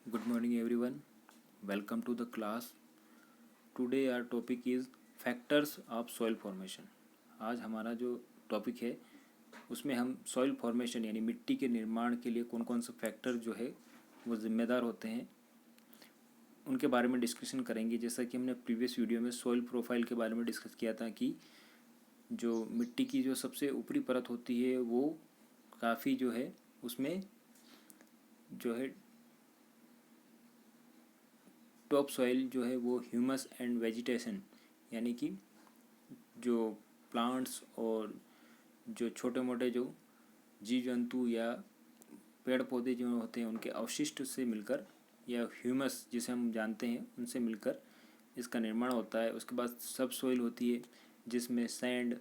Good morning everyone. Welcome to the class. Today our topic is factors of soil formation. आज हमारा जो topic है उसमें हम सॉइल फॉर्मेशन यानी मिट्टी के निर्माण के लिए कौन कौन से फैक्टर जो है वो जिम्मेदार होते हैं उनके बारे में डिस्कशन करेंगे। जैसा कि हमने प्रीवियस वीडियो में सॉइल प्रोफाइल के बारे में डिस्कस किया था कि जो मिट्टी की जो सबसे ऊपरी परत होती है वो काफ़ी जो है उसमें जो है टॉप सॉइल जो है वो ह्यूमस एंड वेजिटेशन यानी कि जो प्लांट्स और जो छोटे मोटे जो जीव जंतु या पेड़ पौधे जो होते हैं उनके अवशिष्ट से मिलकर या ह्यूमस जिसे हम जानते हैं उनसे मिलकर इसका निर्माण होता है। उसके बाद सब सॉइल होती है जिसमें सैंड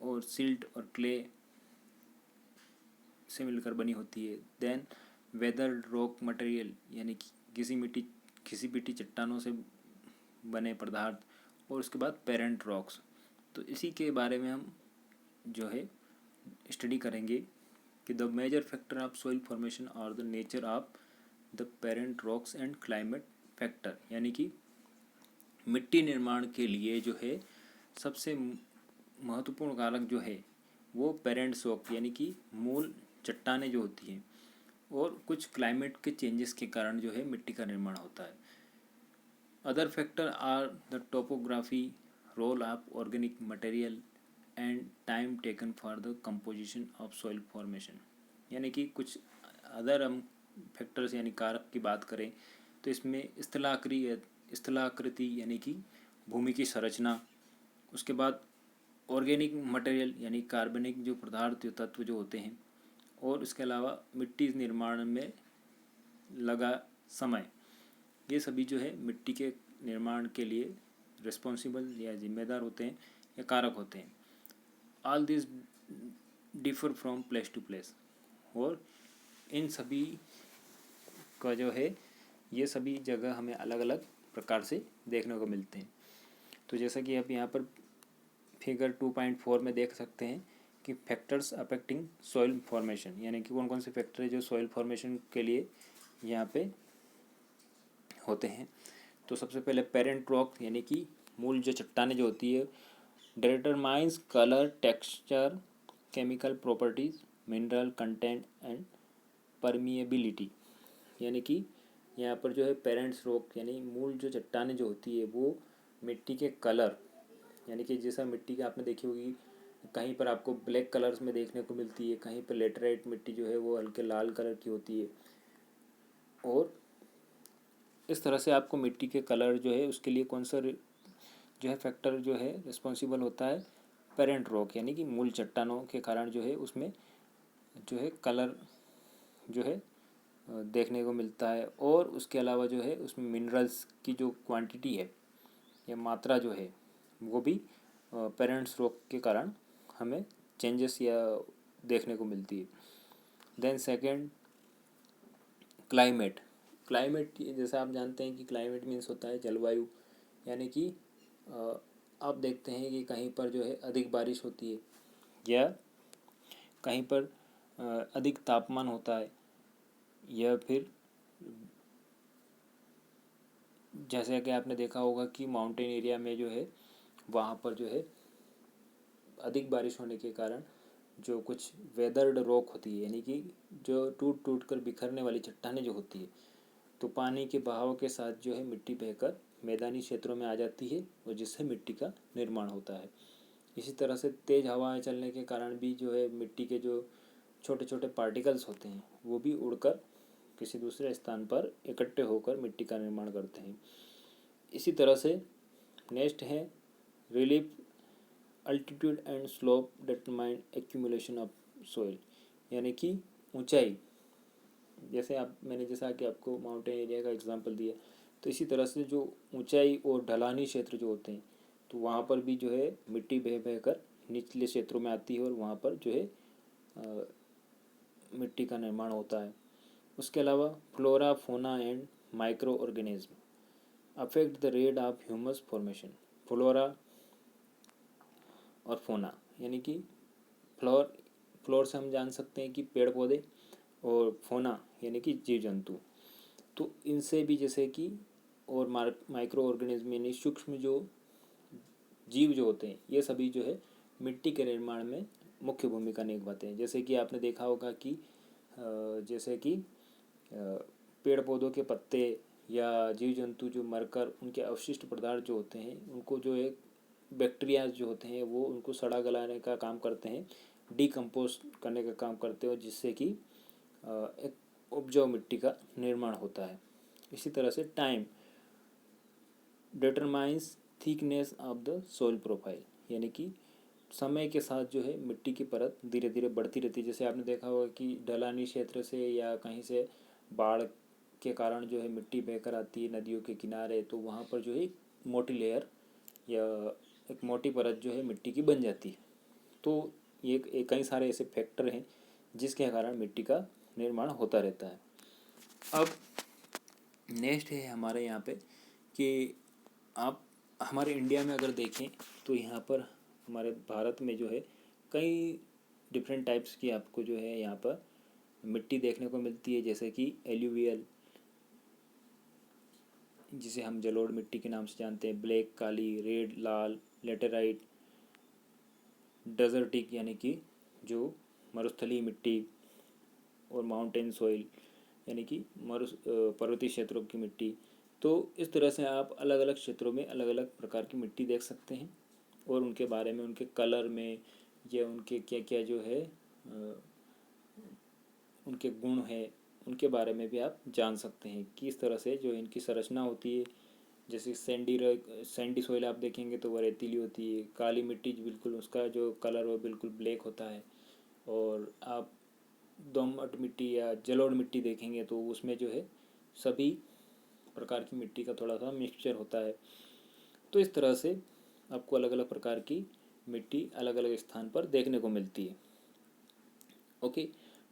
और सिल्ट और क्ले से मिलकर बनी होती है। देन वेदर्ड रॉक मटेरियल यानी कि किसी मिट्टी चट्टानों से बने पदार्थ और उसके बाद पेरेंट रॉक्स। तो इसी के बारे में हम जो है स्टडी करेंगे कि the major factor of soil formation और the nature of the parent rocks and climate factor यानी कि मिट्टी निर्माण के लिए जो है सबसे महत्वपूर्ण कारक जो है वो पेरेंट रॉक यानी कि मूल चट्टानें जो होती हैं और कुछ क्लाइमेट के चेंजेस के कारण जो है मिट्टी का निर्माण होता है। Other factors are the topography, role of organic material and time taken for the composition of soil formation. यानी कि कुछ अदर हम फैक्टर्स यानी कारक की बात करें तो इसमें स्थलाकृति यानी कि भूमि की संरचना, उसके बाद ऑर्गेनिक मटेरियल यानी कार्बनिक जो पदार्थ तत्व जो होते हैं और इसके अलावा मिट्टी निर्माण में लगा समय, ये सभी जो है मिट्टी के निर्माण के लिए रिस्पॉन्सिबल या जिम्मेदार होते हैं या कारक होते हैं। All this differ from place to place और इन सभी का जो है ये सभी जगह हमें अलग अलग प्रकार से देखने को मिलते हैं। तो जैसा कि आप यहाँ पर फिगर 2.4 में देख सकते हैं कि फैक्टर्स अफेक्टिंग सॉइल फॉर्मेशन यानी कि कौन कौन से फैक्टर है जो सॉइल फॉर्मेशन के लिए यहाँ पे होते हैं। तो सबसे पहले पेरेंट रॉक यानी कि मूल जो चट्टानें जो होती है determines colour, texture, chemical properties, mineral content and permeability. यानी कि यहाँ पर जो है पेरेंट्स रॉक यानी मूल जो चट्टानें जो होती है वो मिट्टी के कलर यानी कि जैसा मिट्टी की आपने देखी होगी कहीं पर आपको ब्लैक कलर्स में देखने को मिलती है, कहीं पर लेटराइट मिट्टी जो है वो हल्के लाल कलर की होती है और इस तरह से आपको मिट्टी के कलर जो है उसके लिए कौन सा जो है फैक्टर जो है रिस्पॉन्सिबल होता है पेरेंट रॉक यानी कि मूल चट्टानों के कारण जो है उसमें जो है कलर जो है देखने को मिलता है और उसके अलावा जो है उसमें मिनरल्स की जो क्वांटिटी है या मात्रा जो है वो भी पेरेंट्स रॉक के कारण हमें चेंजेस या देखने को मिलती है। Then second climate. क्लाइमेट जैसा आप जानते हैं कि क्लाइमेट मीन्स होता है जलवायु यानी कि आप देखते हैं कि कहीं पर जो है अधिक बारिश होती है या कहीं पर अधिक तापमान होता है या फिर जैसे कि आपने देखा होगा कि माउंटेन एरिया में जो है वहाँ पर जो है अधिक बारिश होने के कारण जो कुछ वेदर्ड रॉक होती है यानी कि जो टूट टूट कर बिखरने वाली चट्टानें जो होती है तो पानी के बहाव के साथ जो है मिट्टी बहकर मैदानी क्षेत्रों में आ जाती है और जिससे मिट्टी का निर्माण होता है। इसी तरह से तेज़ हवाएं चलने के कारण भी जो है मिट्टी के जो छोटे छोटे पार्टिकल्स होते हैं वो भी उड़कर किसी दूसरे स्थान पर इकट्ठे होकर मिट्टी का निर्माण करते हैं। इसी तरह से नेक्स्ट है relief, altitude and slope determine accumulation of soil यानी कि ऊंचाई, जैसा कि आपको माउंटेन एरिया का एग्जांपल दिया तो इसी तरह से जो ऊंचाई और ढलानी क्षेत्र जो होते हैं तो वहाँ पर भी जो है मिट्टी बह बह कर निचले क्षेत्रों में आती है और वहाँ पर जो है मिट्टी का निर्माण होता है। उसके अलावा फ्लोरा, फोना and micro organism affect the rate of humus formation. Flora और फोना यानी कि फ्लोर से हम जान सकते हैं कि पेड़ पौधे और फोना यानी कि जीव जंतु। तो इनसे भी जैसे कि और माइक्रो ऑर्गेनिज्म यानी सूक्ष्म जो जीव जो होते हैं, ये सभी जो है मिट्टी के निर्माण में मुख्य भूमिका निभाते हैं। जैसे कि आपने देखा होगा कि जैसे कि पेड़ पौधों के पत्ते या जीव जंतु जो मरकर उनके अवशिष्ट पदार्थ जो होते हैं, उनको जो है बैक्टीरिया जो होते हैं वो उनको सड़ा गलाने का काम करते हैं, डिकम्पोज करने का काम करते हैं, जिससे कि एक उपजाऊ मिट्टी का निर्माण होता है। इसी तरह से time determines thickness of the soil profile, यानी कि समय के साथ जो है मिट्टी की परत धीरे धीरे बढ़ती रहती है। जैसे आपने देखा होगा कि ढलानी क्षेत्र से या कहीं से बाढ़ के कारण जो है मिट्टी बहकर आती है नदियों के किनारे, तो वहाँ पर जो है मोटी लेयर या एक मोटी परत जो है मिट्टी की बन जाती है। तो ये कई सारे ऐसे फैक्टर हैं जिसके कारण मिट्टी का निर्माण होता रहता है। अब नेक्स्ट है हमारे यहाँ पे कि आप हमारे इंडिया में अगर देखें तो यहाँ पर हमारे भारत में जो है कई डिफरेंट टाइप्स की आपको जो है यहाँ पर मिट्टी देखने को मिलती है। जैसे कि एल्यूवियल, जिसे हम जलोढ़ मिट्टी के नाम से जानते हैं, ब्लैक, काली, रेड, लाल, लेटेराइट, डेजर्टिक यानी कि जो मरुस्थलीय मिट्टी, और माउंटेन सॉइल यानी कि पर्वतीय क्षेत्रों की मिट्टी। तो इस तरह से आप अलग अलग क्षेत्रों में अलग अलग प्रकार की मिट्टी देख सकते हैं और उनके बारे में, उनके कलर में या उनके क्या क्या जो है उनके गुण है, उनके बारे में भी आप जान सकते हैं कि इस तरह से जो इनकी संरचना होती है। जैसे सैंडी सॉइल आप देखेंगे तो वह रेतीली होती है, काली मिट्टी बिल्कुल उसका जो कलर वो बिल्कुल ब्लैक होता है, और आप दोमट मिट्टी या जलोढ़ मिट्टी देखेंगे तो उसमें जो है सभी प्रकार की मिट्टी का थोड़ा सा मिक्सचर होता है। तो इस तरह से आपको अलग अलग प्रकार की मिट्टी अलग अलग स्थान पर देखने को मिलती है। ओके,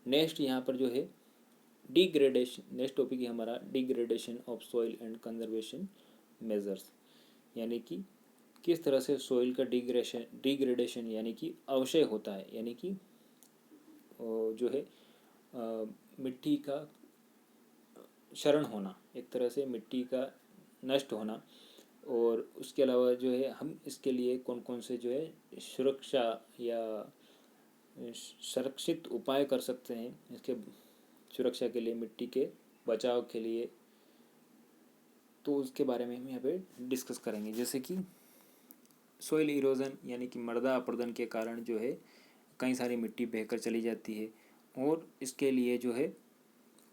नेक्स्ट यहाँ पर जो है डिग्रेडेशन, नेक्स्ट टॉपिक है हमारा degradation of soil and conservation measures, यानी कि किस तरह से सॉइल का डिग्रेडेशन यानी कि अवक्षय होता है, यानी कि जो है मिट्टी का क्षरण होना, एक तरह से मिट्टी का नष्ट होना। और उसके अलावा जो है हम इसके लिए कौन कौन से जो है सुरक्षा या सुरक्षित उपाय कर सकते हैं इसके सुरक्षा के लिए, मिट्टी के बचाव के लिए, तो उसके बारे में हम यहाँ पे डिस्कस करेंगे। जैसे कि सॉइल इरोजन यानी कि मृदा अपरदन के कारण जो है कई सारी मिट्टी बहकर चली जाती है, और इसके लिए जो है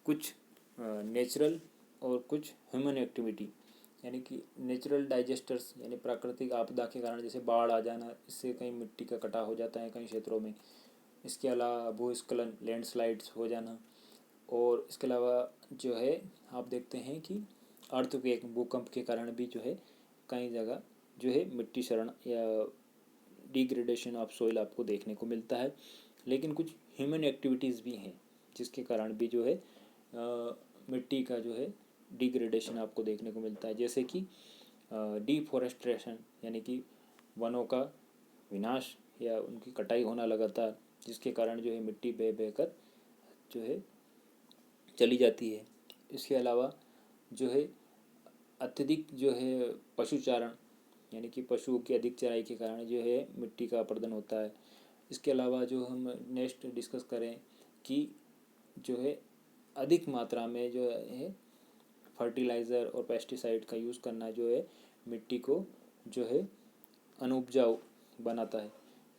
कुछ नेचुरल और कुछ ह्यूमन एक्टिविटी, यानी कि नेचुरल डाइजेस्टर्स यानी प्राकृतिक आपदा के कारण जैसे बाढ़ आ जाना, इससे कहीं मिट्टी का कटाव हो जाता है कई क्षेत्रों में। इसके अलावा भूस्खलन, लैंडस्लाइड्स हो जाना, और इसके अलावा जो है आप देखते हैं कि अर्थक्वेक, भूकंप के कारण भी जो है कई जगह जो है मिट्टी क्षरण या डिग्रेडेशन ऑफ सॉइल आपको देखने को मिलता है। लेकिन कुछ ह्यूमन एक्टिविटीज़ भी हैं जिसके कारण भी जो है मिट्टी का जो है डिग्रेडेशन आपको देखने को मिलता है। जैसे कि डिफॉरेस्ट्रेशन यानी कि वनों का विनाश या उनकी कटाई होना लगातार, जिसके कारण जो है मिट्टी बह बह कर जो है चली जाती है। इसके अलावा जो है अत्यधिक जो है पशुचारण यानी कि पशुओं की अधिक चराई के कारण जो है मिट्टी का अपरदन होता है। इसके अलावा जो हम नेक्स्ट डिस्कस करें कि जो है अधिक मात्रा में जो है फर्टिलाइज़र और पेस्टिसाइड का यूज़ करना जो है मिट्टी को जो है अनुपजाऊ बनाता है,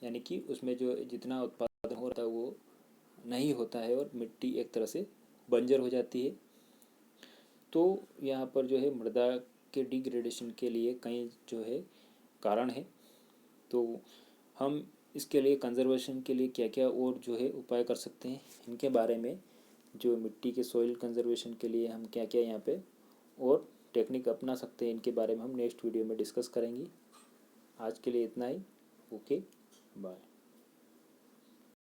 यानी कि उसमें जो जितना उत्पादन होता है वो नहीं होता है और मिट्टी एक तरह से बंजर हो जाती है। तो यहाँ पर जो है मृदा के डिग्रेडेशन के लिए कई जो है कारण है। तो हम इसके लिए कंजर्वेशन के लिए क्या क्या और जो है उपाय कर सकते हैं, इनके बारे में जो मिट्टी के सॉइल कंजर्वेशन के लिए हम क्या क्या यहाँ पे और टेक्निक अपना सकते हैं, इनके बारे में हम नेक्स्ट वीडियो में डिस्कस करेंगे। आज के लिए इतना ही। Okay, bye.